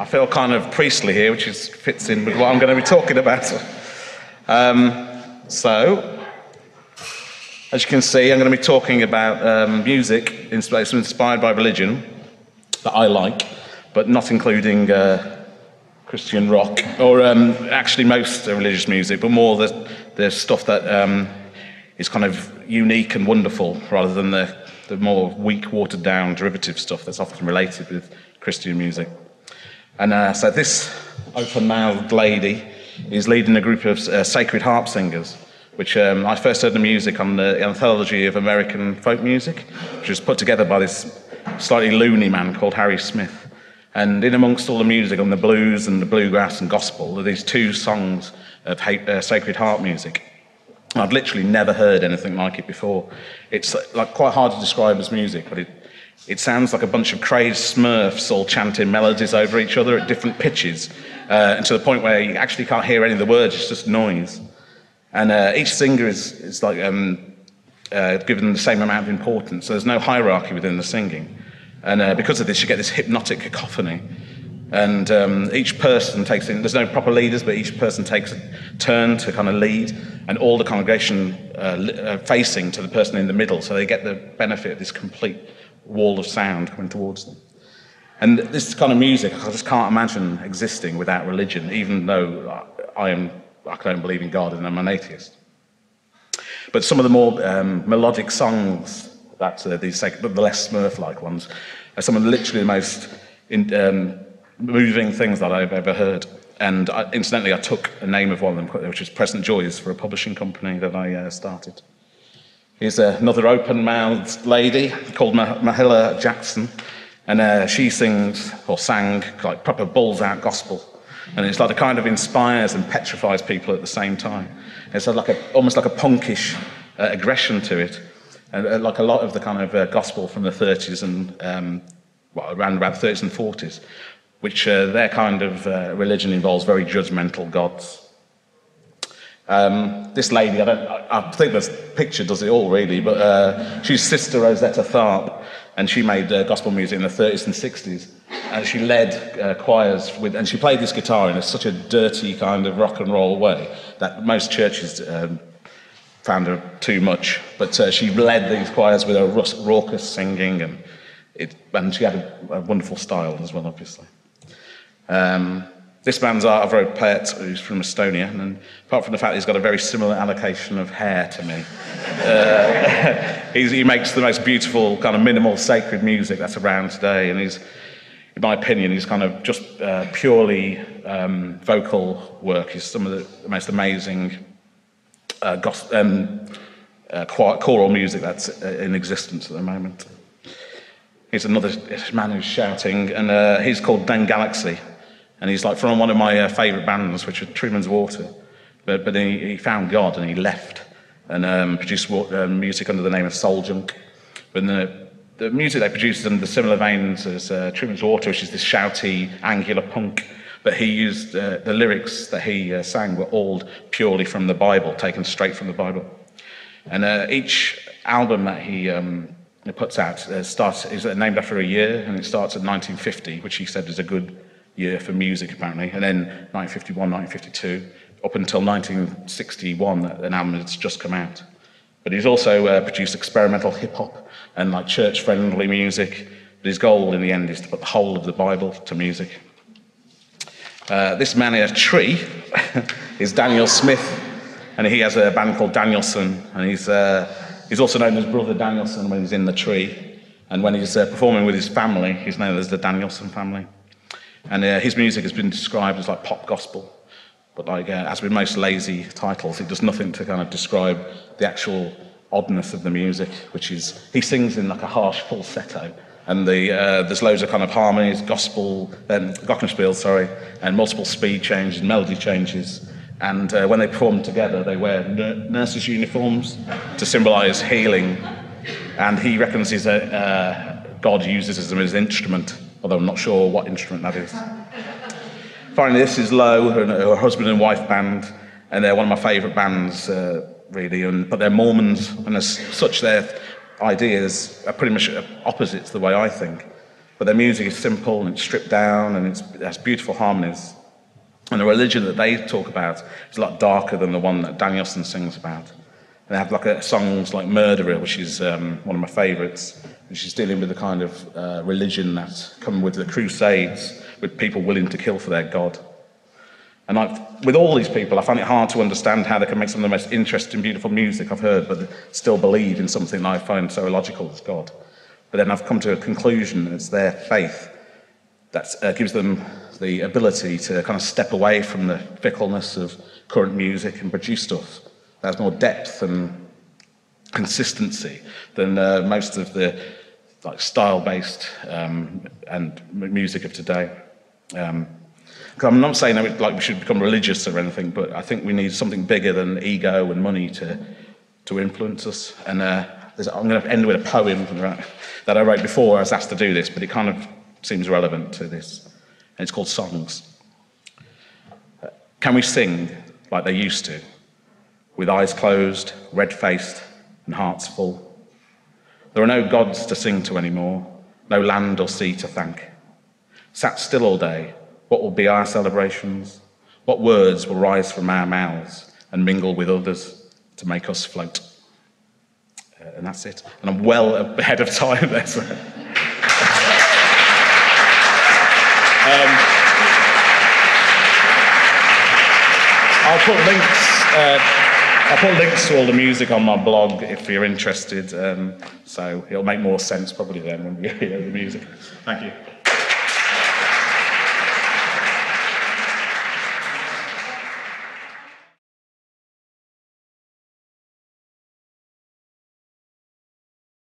I feel kind of priestly here, which fits in with what I'm going to be talking about. So, as you can see, I'm going to be talking about music inspired by religion that I like, but not including Christian rock, or actually most religious music, but more the stuff that is kind of unique and wonderful, rather than the more weak, watered-down derivative stuff that's often related with Christian music. And so this open-mouthed lady is leading a group of sacred harp singers, which I first heard the music on the Anthology of American Folk Music, which was put together by this slightly loony man called Harry Smith. And in amongst all the music on the blues and the bluegrass and gospel are these two songs of sacred harp music. I've literally never heard anything like it before. It's like quite hard to describe as music, but it sounds like a bunch of crazed Smurfs all chanting melodies over each other at different pitches, and to the point where you actually can't hear any of the words, it's just noise. And each singer is like given the same amount of importance, so there's no hierarchy within the singing. And because of this, you get this hypnotic cacophony. And each person takes in, there's no proper leaders, but each person takes a turn to kind of lead, and all the congregation facing to the person in the middle, so they get the benefit of this complete wall of sound coming towards them. And this kind of music, I just can't imagine existing without religion, even though I don't believe in God and I'm an atheist. But some of the more melodic songs, the less Smurf-like ones, are some of literally the most moving things that I've ever heard. And incidentally, I took a name of one of them, which is Present Joys, for a publishing company that I started. Here's another open-mouthed lady called Mahila Jackson, and she sings, or sang, like proper balls-out gospel. And it's like it kind of inspires and petrifies people at the same time. It's almost like a punkish aggression to it, and like a lot of the kind of gospel from the 30s and around about the 30s and 40s, which their kind of religion involves very judgmental gods. This lady, I think this picture does it all really, but she's Sister Rosetta Tharpe, and she made gospel music in the 30s and 60s. And she led choirs and she played this guitar in such a dirty kind of rock and roll way that most churches found her too much. But she led these choirs with her raucous singing, and she had a wonderful style as well, obviously. This man's art wrote poet who's from Estonia, and apart from the fact he's got a very similar allocation of hair to me, he makes the most beautiful kind of minimal sacred music that's around today, and he's, in my opinion, he's kind of just purely vocal work. He's some of the most amazing choral music that's in existence at the moment. Here's another man who's shouting, and he's called Dan Galaxy. And he's like from one of my favourite bands, which is Truman's Water. But he found God and he left and produced music under the name of Soul Junk. But the music they produced is under similar veins as Truman's Water, which is this shouty, angular punk. But he used the lyrics that he sang were all purely from the Bible, taken straight from the Bible. And each album that he puts out is named after a year, and it starts at 1950, which he said is a good year for music, apparently, and then 1951, 1952, up until 1961, an album that's just come out. But he's also produced experimental hip-hop and like church-friendly music, but his goal in the end is to put the whole of the Bible to music. This man in a tree is Daniel Smith, and he has a band called Danielson, and he's also known as Brother Danielson when he's in the tree, and when he's performing with his family, he's known as the Danielson family. And his music has been described as like pop gospel, but like as with most lazy titles, it does nothing to kind of describe the actual oddness of the music, which is he sings in like a harsh falsetto, and there's loads of kind of harmonies, glockenspiel, and multiple speed changes, melody changes, and when they perform together, they wear nurses' uniforms to symbolise healing, and he reckons God uses them as an instrument, although I'm not sure what instrument that is. Finally, this is Lowe, her husband and wife band, and they're one of my favourite bands, really, but they're Mormons, and as such their ideas are pretty much opposite to the way I think. but their music is simple and it's stripped down and it has beautiful harmonies. And the religion that they talk about is a lot darker than the one that Danielson sings about. And they have like songs like Murderer, which is one of my favourites, which is dealing with the kind of religion that's come with the Crusades, with people willing to kill for their God. And with all these people, I find it hard to understand how they can make some of the most interesting, beautiful music I've heard, but still believe in something that I find so illogical as God. But then I've come to a conclusion that it's their faith that gives them the ability to kind of step away from the fickleness of current music and produce stuff that has more depth and consistency than most of the like style-based and music of today. I'm not saying that we should become religious or anything, but I think we need something bigger than ego and money to influence us. And I'm going to end with a poem that I wrote before I was asked to do this, but it kind of seems relevant to this. And it's called Songs. Can we sing like they used to, with eyes closed, red-faced, and hearts full? There are no gods to sing to anymore, no land or sea to thank. Sat still all day, what will be our celebrations? What words will rise from our mouths and mingle with others to make us float? And that's it. And I'm well ahead of time there. So. I'll put links to all the music on my blog if you're interested. So it'll make more sense probably then when you hear the music. Thank you.